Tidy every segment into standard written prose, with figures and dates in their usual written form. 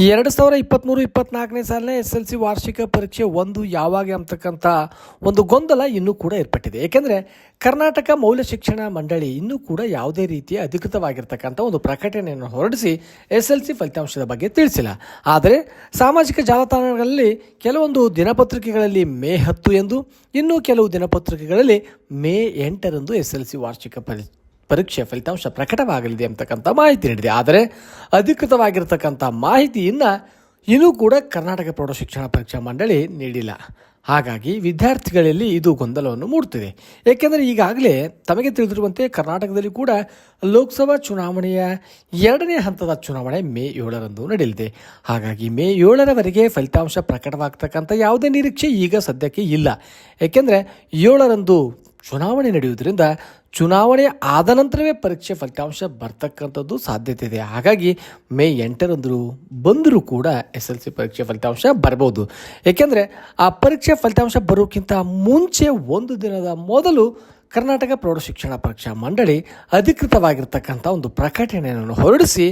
2023-24ನೇ ಸಾಲಿನ SLC ವಾರ್ಷಿಕ ಪರೀಕ್ಷೆ ಒಂದು ಯಾವಾಗ ಅಂತಕ್ಕಂಥ ಒಂದು ಗೊಂದಲ ಇನ್ನೂ ಕೂಡ ಏರ್ಪಟ್ಟಿದೆ. ಏಕೆಂದರೆ ಕರ್ನಾಟಕ ಮೌಲ್ಯ ಶಿಕ್ಷಣ ಮಂಡಳಿ ಇನ್ನೂ ಕೂಡ ಯಾವುದೇ ರೀತಿಯ ಅಧಿಕೃತವಾಗಿರ್ತಕ್ಕಂಥ ಒಂದು ಪ್ರಕಟಣೆಯನ್ನು ಹೊರಡಿಸಿ SLC ಫಲಿತಾಂಶದ ಬಗ್ಗೆ ತಿಳಿಸಿಲ್ಲ. ಆದರೆ ಸಾಮಾಜಿಕ ಜಾಲತಾಣಗಳಲ್ಲಿ ಕೆಲವೊಂದು ದಿನಪತ್ರಿಕೆಗಳಲ್ಲಿ ಮೇ 10 ಎಂದು, ಇನ್ನೂ ಕೆಲವು ದಿನಪತ್ರಿಕೆಗಳಲ್ಲಿ ಮೇ 8ರಂದು SLC ವಾರ್ಷಿಕ ಪರೀಕ್ಷೆ ಫಲಿತಾಂಶ ಪ್ರಕಟವಾಗಲಿದೆ ಅಂತಕ್ಕಂಥ ಮಾಹಿತಿ ನೀಡಿದೆ. ಆದರೆ ಅಧಿಕೃತವಾಗಿರ್ತಕ್ಕಂಥ ಮಾಹಿತಿಯನ್ನು ಇನ್ನೂ ಕೂಡ ಕರ್ನಾಟಕ ಪ್ರೌಢಶಿಕ್ಷಣ ಪರೀಕ್ಷಾ ಮಂಡಳಿ ನೀಡಿಲ್ಲ. ಹಾಗಾಗಿ ವಿದ್ಯಾರ್ಥಿಗಳಲ್ಲಿ ಇದು ಗೊಂದಲವನ್ನು ಮೂಡುತ್ತಿದೆ. ಏಕೆಂದರೆ ಈಗಾಗಲೇ ತಮಗೆ ತಿಳಿದಿರುವಂತೆ ಕರ್ನಾಟಕದಲ್ಲಿ ಕೂಡ ಲೋಕಸಭಾ ಚುನಾವಣೆಯ 2ನೇ ಹಂತದ ಚುನಾವಣೆ ಮೇ 7ರಂದು ನಡೆಯಲಿದೆ. ಹಾಗಾಗಿ ಮೇ 7ರವರೆಗೆ ಫಲಿತಾಂಶ ಪ್ರಕಟವಾಗ್ತಕ್ಕಂಥ ಯಾವುದೇ ನಿರೀಕ್ಷೆ ಈಗ ಸದ್ಯಕ್ಕೆ ಇಲ್ಲ. ಏಕೆಂದರೆ 7ರಂದು ಚುನಾವಣೆ ನಡೆಯುವುದರಿಂದ ಚುನಾವಣೆ ಆದ ನಂತರವೇ ಪರೀಕ್ಷೆ ಫಲಿತಾಂಶ ಬರ್ತಕ್ಕಂಥದ್ದು ಸಾಧ್ಯತೆ ಇದೆ. ಹಾಗಾಗಿ ಮೇ 8ರಂದು ಬಂದರೂ ಕೂಡ SLC ಪರೀಕ್ಷೆ ಫಲಿತಾಂಶ ಬರ್ಬೋದು. ಏಕೆಂದರೆ ಆ ಪರೀಕ್ಷೆ ಫಲಿತಾಂಶ ಬರೋಕ್ಕಿಂತ ಮುಂಚೆ ಒಂದು ದಿನದ ಮೊದಲು ಕರ್ನಾಟಕ ಪ್ರೌಢಶಿಕ್ಷಣ ಪರೀಕ್ಷಾ ಮಂಡಳಿ ಅಧಿಕೃತವಾಗಿರ್ತಕ್ಕಂಥ ಒಂದು ಪ್ರಕಟಣೆಯನ್ನು ಹೊರಡಿಸಿ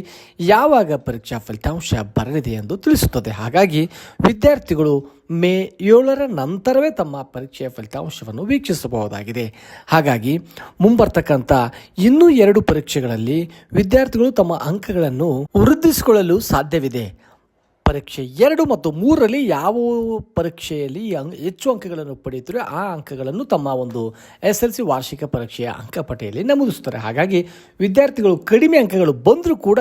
ಯಾವಾಗ ಪರೀಕ್ಷಾ ಫಲಿತಾಂಶ ಬರಲಿದೆ ಎಂದು ತಿಳಿಸುತ್ತದೆ. ಹಾಗಾಗಿ ವಿದ್ಯಾರ್ಥಿಗಳು ಮೇ 7ರ ನಂತರವೇ ತಮ್ಮ ಪರೀಕ್ಷೆಯ ಫಲಿತಾಂಶವನ್ನು ವೀಕ್ಷಿಸಬಹುದಾಗಿದೆ. ಹಾಗಾಗಿ ಮುಂಬರ್ತಕ್ಕಂಥ ಇನ್ನೂ 2 ಪರೀಕ್ಷೆಗಳಲ್ಲಿ ವಿದ್ಯಾರ್ಥಿಗಳು ತಮ್ಮ ಅಂಕಗಳನ್ನು ವೃದ್ಧಿಸಿಕೊಳ್ಳಲು ಸಾಧ್ಯವಿದೆ. ಪರೀಕ್ಷೆ 2 ಮತ್ತು 3ರಲ್ಲಿ ಯಾವ ಪರೀಕ್ಷೆಯಲ್ಲಿ ಹೆಚ್ಚು ಅಂಕಗಳನ್ನು ಪಡೆಯುತ್ತಾರೆ ಆ ಅಂಕಗಳನ್ನು ತಮ್ಮ ಒಂದು SLC ವಾರ್ಷಿಕ ಪರೀಕ್ಷೆಯ ಅಂಕಪಟ್ಟಿಯಲ್ಲಿ ನಮೂದಿಸುತ್ತಾರೆ. ಹಾಗಾಗಿ ವಿದ್ಯಾರ್ಥಿಗಳು ಕಡಿಮೆ ಅಂಕಗಳು ಬಂದರೂ ಕೂಡ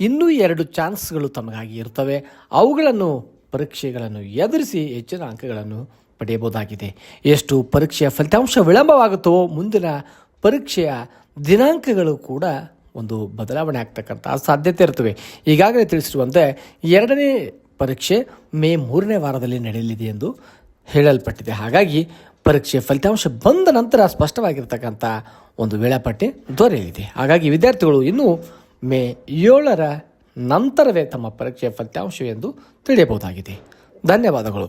ಇನ್ನೂ 2 ಚಾನ್ಸ್ಗಳು ತಮಗಾಗಿ ಇರ್ತವೆ. ಅವುಗಳನ್ನು ಪರೀಕ್ಷೆಗಳನ್ನು ಎದುರಿಸಿ ಹೆಚ್ಚಿನ ಅಂಕಗಳನ್ನು ಪಡೆಯಬಹುದಾಗಿದೆ. ಎಷ್ಟು ಪರೀಕ್ಷೆಯ ಫಲಿತಾಂಶ ವಿಳಂಬವಾಗುತ್ತೋ ಮುಂದಿನ ಪರೀಕ್ಷೆಯ ದಿನಾಂಕಗಳು ಕೂಡ ಒಂದು ಬದಲಾವಣೆ ಆಗ್ತಕ್ಕಂಥ ಸಾಧ್ಯತೆ ಇರ್ತವೆ. ಈಗಾಗಲೇ ತಿಳಿಸಿರುವಂತೆ 2ನೇ ಪರೀಕ್ಷೆ ಮೇ 3ನೇ ವಾರದಲ್ಲಿ ನಡೆಯಲಿದೆ ಎಂದು ಹೇಳಲ್ಪಟ್ಟಿದೆ. ಹಾಗಾಗಿ ಪರೀಕ್ಷೆ ಫಲಿತಾಂಶ ಬಂದ ನಂತರ ಸ್ಪಷ್ಟವಾಗಿರ್ತಕ್ಕಂಥ ಒಂದು ವೇಳಾಪಟ್ಟಿ ದೊರೆಯಲಿದೆ. ಹಾಗಾಗಿ ವಿದ್ಯಾರ್ಥಿಗಳು ಇನ್ನೂ ಮೇ 7ರ ನಂತರವೇ ತಮ್ಮ ಪರೀಕ್ಷೆಯ ಫಲಿತಾಂಶ ಎಂದು ತಿಳಿಯಬಹುದಾಗಿದೆ. ಧನ್ಯವಾದಗಳು.